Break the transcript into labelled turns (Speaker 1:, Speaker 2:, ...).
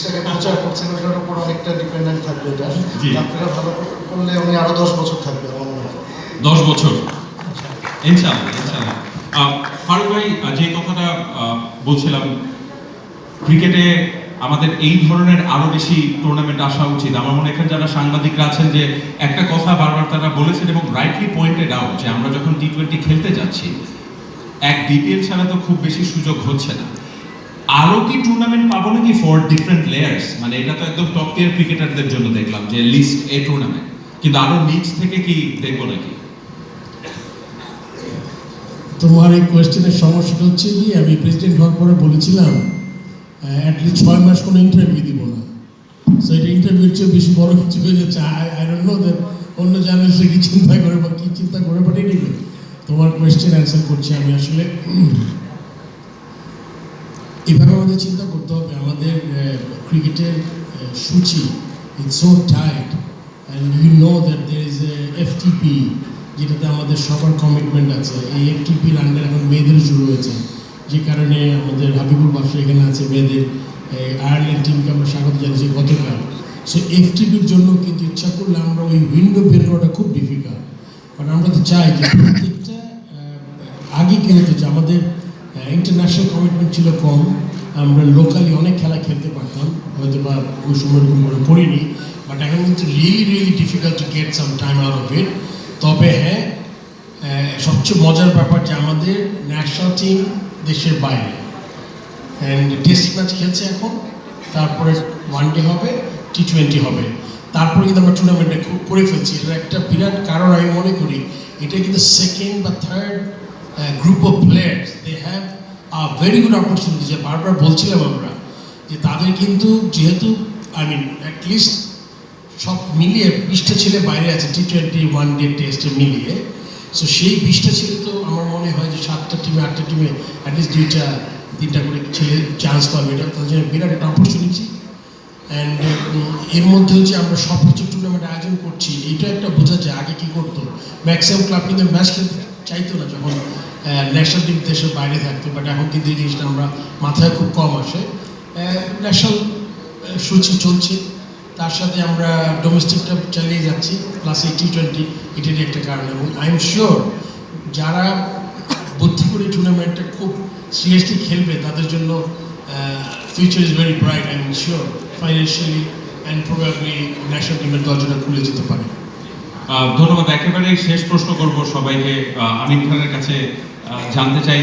Speaker 1: সেটাকে প্রচার করছেন, ওটার উপর অনেকটা ডিপেন্ডেন্ট থাকবে। এটা
Speaker 2: জি।
Speaker 1: আপনারা ভালো করলে উনি আরো 10 বছর থাকবে আমার মনে হয়।
Speaker 2: 10 বছর ইনশাআল্লাহ ইনশাআল্লাহ। ফারুক ভাই, যে কথাটা বলছিলাম, ক্রিকেটে আমাদের এই ধরনের আরো বেশি টুর্নামেন্ট আসা উচিত। আমার মনে হয় এখানে যারা সাংবাদিকরা আছেন, যে একটা কথা বারবার তারা বলেছেন এবং রাইটলি পয়েন্টেড আউট, যে আমরা যখন টি-20 খেলতে যাচ্ছি, এক বিপিএল ছাড়া তো খুব বেশি সুযোগ হচ্ছে না। আরো কি টুর্নামেন্ট পাবো নাকি ফর ডিফারেন্ট লেয়ার্স? মানে এটা তো একদম টপ টিয়ার ক্রিকেটারদের জন্য দেখলাম যে লিস্ট এ টুর্নামেন্ট, কিন্তু আরো লিগস থেকে কি দেখবো নাকি?
Speaker 3: তোমার এই কোয়েশ্চেনের সমস্যাটা হচ্ছে কি, আমি প্রেসিডেন্ট হওয়ার পরে বলেছিলাম অ্যাটলিস্ট 6 মাস কোনো ইন্টারভিউ দিব না। সো এটা ইন্টারভিউর চেয়ে বেশি বড় কিছু হয়ে যাচ্ছে। আই ডোন্ট নো দ্যাট অন্য জার্নালিস্টরা কি চিন্তা করে বা কী চিন্তা করে পাঠিয়ে নেবে। তোমার কোয়েশ্চেন অ্যান্সার করছি আমি। আসলে এভাবে আমাদের চিন্তা করতে হবে। আমাদের ক্রিকেটের সূচি it's so tight, and you know that there is a FTP, যেটাতে আমাদের সবার কমিটমেন্ট আছে। এই এফটিপির আন্ডার এখন মেয়েদের শুরু হয়েছে, যে কারণে আমাদের হাবিবুল বাদশা এখানে আছে। মেয়েদের আয়ারল্যান্ড টিমকে আমরা স্বাগত জানিয়েছি গতকাল। সো এফটিপির জন্য কিন্তু ইচ্ছা করলে আমরা ওই উইন্ডো বের করাটা খুব ডিফিকাল্ট। বাট আমরা তো চাই যে প্রত্যেকটা আগে কি হতো যে আমাদের ইন্টারন্যাশনাল কমিটমেন্ট ছিল কম, আমরা লোকালি অনেক খেলা খেলতে পারতাম, হয়তো বা ওই সময় এরকম করে পড়িনি। বাট এখন কিন্তু really difficult to get some time out of it. তবে হ্যাঁ, সবচেয়ে মজার ব্যাপার যে আমাদের ন্যাশনাল টিম দেশের বাইরে, অ্যান্ড টেস্ট ম্যাচ খেলছে এখন, তারপরে ওয়ানডে হবে, টি-20 হবে, তারপরে কিন্তু আমরা টুর্নামেন্টে করে ফেলছি। এটার একটা বিরাট কারণ আমি মনে করি, এটা কিন্তু সেকেন্ড বা third group of players, they have a very good opportunity. যে বারবার বলছিলাম আমরা যে তাদের কিন্তু যেহেতু অ্যাটলিস্ট সব মিলিয়ে 20টা ছেলে বাইরে আছে টি-20 ওয়ানডে টেস্টে মিলিয়ে। সো সেই 20টা ছেলে তো আমার মনে হয় যে 7টা টিমে 8টা টিমে অ্যাটলিস্ট 2-3টা করে ছেলে চান্স পাবে। এটা তাদের জন্য বিরাট একটা অপরচুনিটি। অ্যান্ড এর মধ্যে হচ্ছে আমরা সব কিছু টুর্নামেন্ট আয়োজন করছি, এটা একটা বোঝা যায়। আগে কী করতো, ম্যাক্সিমাম ক্লাব কিন্তু ম্যাচ খেলতে চাইতো না যখন ন্যাশনাল টিম দেশের বাইরে থাকতো। বাট এখন কিন্তু এই জিনিসটা আমরা মাথায় খুব কম আসে। ন্যাশনাল সূচি চলছে, তার সাথে আমরা ডোমেস্টিকটা চালিয়ে যাচ্ছি, প্লাস এই টি-20 এটারই একটা কারণ। এবং আই এম শিওর যারা বুদ্ধি করে টুর্নামেন্টটা খুব সিরিয়াসলি খেলবে, তাদের জন্য future is very bright. I am sure financially and probably national টিমের দরজাটা খুলে যেতে পারে।
Speaker 2: ধন্যবাদ। একেবারে শেষ প্রশ্ন করব সবাইকে। আমির খানের কাছে জানতে চাই,